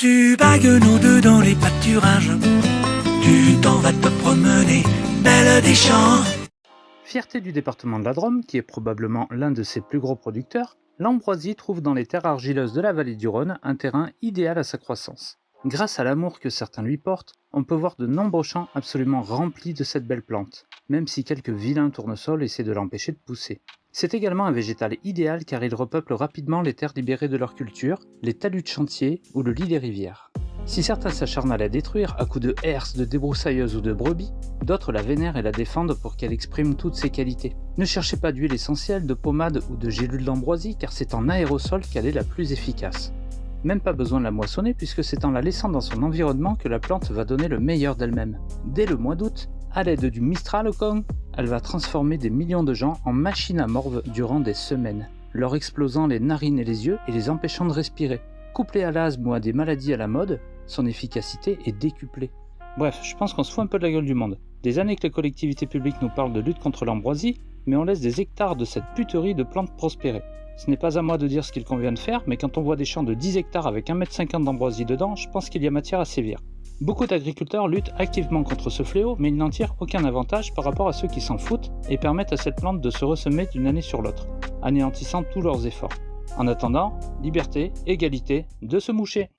Tu bagues nos deux dans les pâturages, tu t'en vas te promener, belle des champs. Fierté du département de la Drôme, qui est probablement l'un de ses plus gros producteurs, l'Ambroisie trouve dans les terres argileuses de la vallée du Rhône un terrain idéal à sa croissance. Grâce à l'amour que certains lui portent, on peut voir de nombreux champs absolument remplis de cette belle plante, même si quelques vilains tournesols essaient de l'empêcher de pousser. C'est également un végétal idéal car il repeuple rapidement les terres libérées de leur culture, les talus de chantier ou le lit des rivières. Si certains s'acharnent à la détruire à coups de herses, de débroussailleuses ou de brebis, d'autres la vénèrent et la défendent pour qu'elle exprime toutes ses qualités. Ne cherchez pas d'huile essentielle, de pommade ou de gélules d'ambroisie car c'est en aérosol qu'elle est la plus efficace. Même pas besoin de la moissonner puisque c'est en la laissant dans son environnement que la plante va donner le meilleur d'elle-même. Dès le mois d'août, à l'aide du Mistral au Kong, elle va transformer des millions de gens en machines à morve durant des semaines, leur explosant les narines et les yeux et les empêchant de respirer. Couplée à l'asthme ou à des maladies à la mode, son efficacité est décuplée. Bref, je pense qu'on se fout un peu de la gueule du monde. Des années que les collectivités publiques nous parlent de lutte contre l'ambroisie, mais on laisse des hectares de cette puterie de plantes prospérer. Ce n'est pas à moi de dire ce qu'il convient de faire, mais quand on voit des champs de 10 hectares avec 1,50 m d'ambroisie dedans, je pense qu'il y a matière à sévir. Beaucoup d'agriculteurs luttent activement contre ce fléau, mais ils n'en tirent aucun avantage par rapport à ceux qui s'en foutent et permettent à cette plante de se ressemer d'une année sur l'autre, anéantissant tous leurs efforts. En attendant, liberté, égalité, de se moucher.